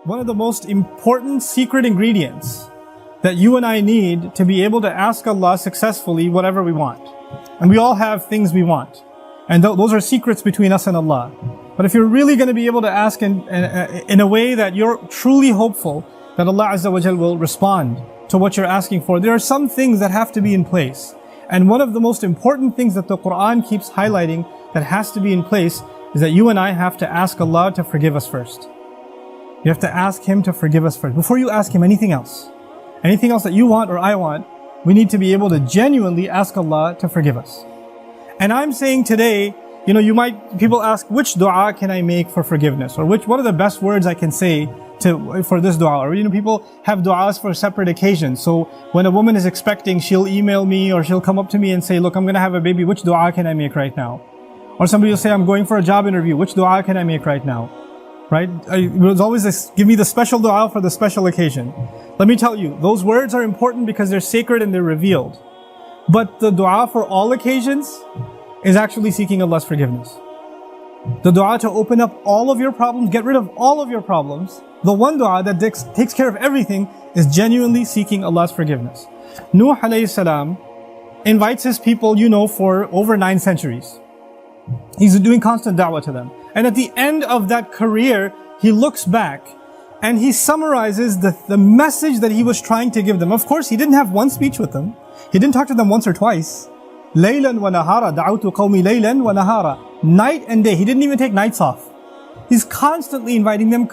One of the most important secret ingredients that you and I need to be able to ask Allah successfully whatever we want. And we all have things we want. And those are secrets between us and Allah. But if you're really going to be able to ask in a way that you're truly hopeful that Allah Azza wa Jal will respond to what you're asking for, there are some things that have to be in place. And one of the most important things that the Quran keeps highlighting that has to be in place is that you and I have to ask Allah to forgive us first. You have to ask Him to forgive us first. Before you ask Him anything else that you want or I want, we need to be able to genuinely ask Allah to forgive us. And I'm saying today, people ask, which dua can I make for forgiveness? Or what are the best words I can say for this dua? Or people have duas for separate occasions. So when a woman is expecting, she'll email me or she'll come up to me and say, look, I'm going to have a baby. Which dua can I make right now? Or somebody will say, I'm going for a job interview. Which dua can I make right now? Right? It was always this, give me the special dua for the special occasion. Let me tell you, those words are important because they're sacred and they're revealed. But the dua for all occasions is actually seeking Allah's forgiveness. The dua to open up all of your problems, get rid of all of your problems, the one dua that takes care of everything is genuinely seeking Allah's forgiveness. Nuh alayhi salam invites his people, for over 9 centuries. He's doing constant da'wah to them. And at the end of that career, he looks back and he summarizes the message that he was trying to give them. Of course, he didn't have one speech with them. He didn't talk to them once or twice. Laylan wa nahara, da'awtu qawmi laylan wa nahara. Night and day. He didn't even take nights off. He's constantly inviting them.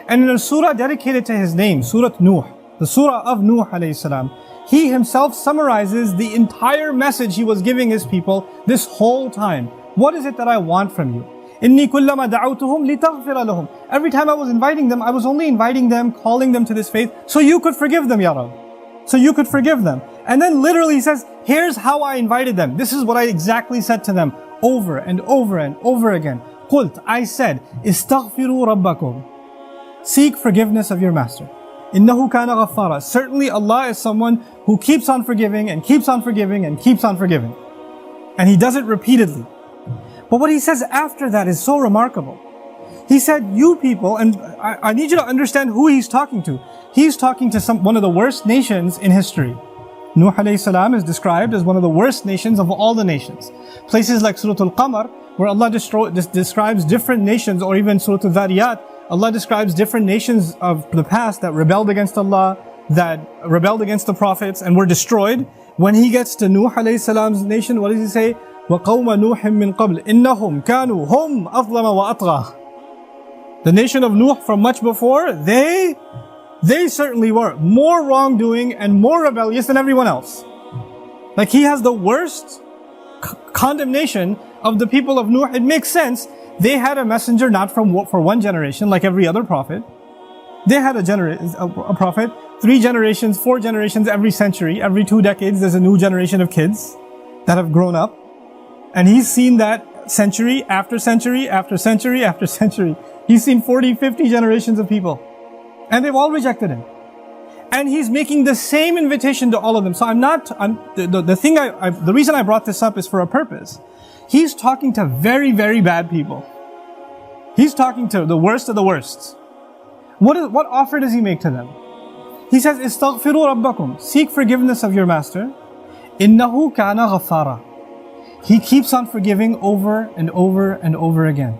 And in a surah dedicated to his name, Surah Nuh, the surah of Nuh alayhi salam, he himself summarizes the entire message he was giving his people this whole time. What is it that I want from you? Inni kullama da'awtuhum litaghfira lahum. Every time I was inviting them, I was only inviting them, calling them to this faith, so you could forgive them, Ya Rabb. So you could forgive them. And then literally he says, here's how I invited them. This is what I exactly said to them over and over and over again. Qult, I said, istaghfiru rabbakum. Seek forgiveness of your master. Innahu kana ghaffara. Certainly Allah is someone who keeps on forgiving and keeps on forgiving and keeps on forgiving. And He does it repeatedly. But what He says after that is so remarkable. He said, you people, and I need you to understand who He's talking to. He's talking to one of the worst nations in history. Nuh alayhi salam is described as one of the worst nations of all the nations. Places like Surah Al-Qamar, where Allah describes different nations, or even Surah Al-Dhariyat, Allah describes different nations of the past that rebelled against Allah, that rebelled against the prophets and were destroyed. When He gets to Nuh alayhi salam's nation, what does He say? وَقَوْمَ نُوحٍ مِّن قَبْلِ إِنَّهُمْ كَانُوا هُمْ أَظْلَمَ وَأَطْغَى. The nation of Nuh from much before, they certainly were more wrongdoing and more rebellious than everyone else. Like He has the worst condemnation of the people of Nuh. It makes sense. They had a messenger not for one generation like every other prophet. They had a prophet 3 generations, 4 generations every century. Every 2 decades there's a new generation of kids that have grown up. And he's seen that century after century after century after century. He's seen 40, 50 generations of people. And they've all rejected Him. And He's making the same invitation to all of them. So the reason I brought this up is for a purpose. He's talking to very, very bad people. He's talking to the worst of the worst. What offer does He make to them? He says, istaghfiru rabbakum. Seek forgiveness of your master. Innahu kana ghaffara. He keeps on forgiving over and over and over again.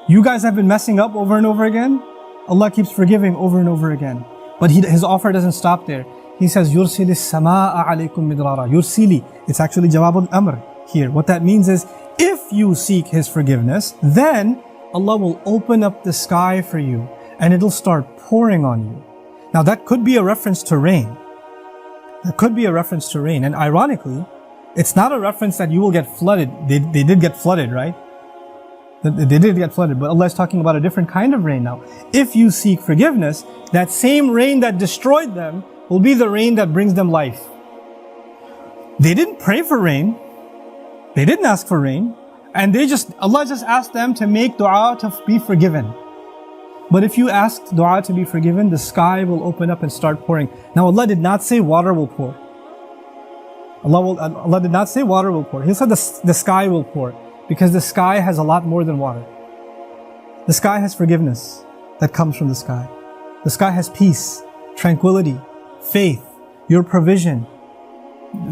You guys have been messing up over and over again. Allah keeps forgiving over and over again. But His offer doesn't stop there. He says, يُرْسِلِ السَّمَاءَ عَلَيْكُمْ مِدْرَارًا. Yursili. It's actually Jawab al-Amr here. What that means is, if you seek His forgiveness, then Allah will open up the sky for you and it'll start pouring on you. Now that could be a reference to rain. And ironically, it's not a reference that you will get flooded. They did get flooded, right? They did get flooded, but Allah is talking about a different kind of rain now. If you seek forgiveness, that same rain that destroyed them will be the rain that brings them life. They didn't pray for rain. They didn't ask for rain. And Allah just asked them to make dua to be forgiven. But if you ask dua to be forgiven, the sky will open up and start pouring. Now Allah did not say water will pour. Allah did not say water will pour. He said the sky will pour, because the sky has a lot more than water. The sky has forgiveness that comes from the sky. The sky has peace, tranquility, faith, your provision,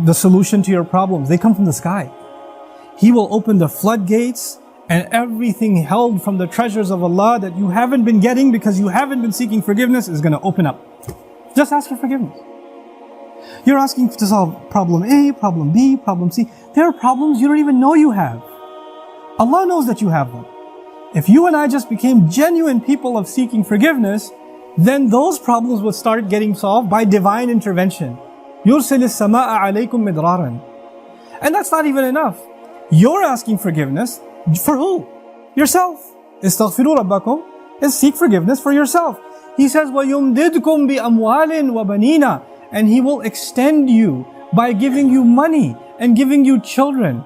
the solution to your problems. They come from the sky. He will open the floodgates, and everything held from the treasures of Allah that you haven't been getting because you haven't been seeking forgiveness is going to open up. Just ask for forgiveness. You're asking to solve problem A, problem B, problem C. There are problems you don't even know you have. Allah knows that you have them. If you and I just became genuine people of seeking forgiveness, then those problems would start getting solved by divine intervention. يُرْسِلِ السَّمَاءَ عَلَيْكُمْ مِدْرَارًا. And that's not even enough. You're asking forgiveness for who? Yourself. اسْتَغْفِرُوا رَبَّكُمْ is seek forgiveness for yourself. He says, وَيُمْدِدْكُمْ بِأَمْوَالٍ وَبَنِينَ, and He will extend you by giving you money and giving you children.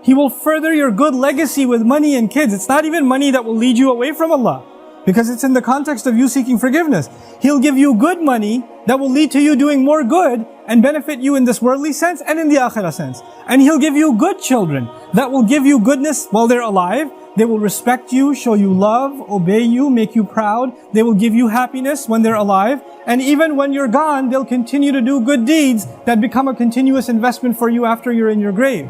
He will further your good legacy with money and kids. It's not even money that will lead you away from Allah, because it's in the context of you seeking forgiveness. He'll give you good money that will lead to you doing more good and benefit you in this worldly sense and in the akhirah sense. And He'll give you good children that will give you goodness while they're alive. They will respect you, show you love, obey you, make you proud. They will give you happiness when they're alive. And even when you're gone, they'll continue to do good deeds that become a continuous investment for you after you're in your grave.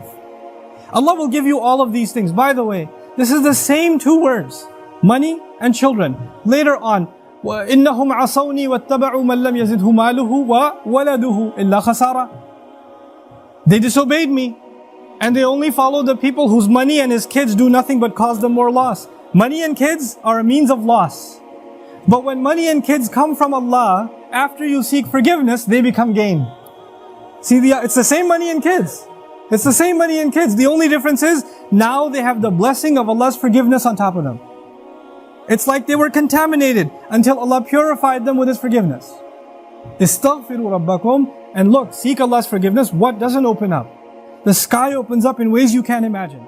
Allah will give you all of these things. By the way, this is the same two words, money and children. Later on, وَإِنَّهُمْ عَصَوْنِي وَاتَّبَعُوا مَنْ لَمْ يَزِدْهُ مَالُهُ وَوَلَدُهُ إِلَّا خَسَارًا. They disobeyed me, and they only follow the people whose money and his kids do nothing but cause them more loss. Money and kids are a means of loss. But when money and kids come from Allah, after you seek forgiveness, they become gain. See, it's the same money and kids. It's the same money and kids. The only difference is, now they have the blessing of Allah's forgiveness on top of them. It's like they were contaminated until Allah purified them with His forgiveness. Istaghfiru rabbakum, and look, seek Allah's forgiveness. What doesn't open up? The sky opens up in ways you can't imagine.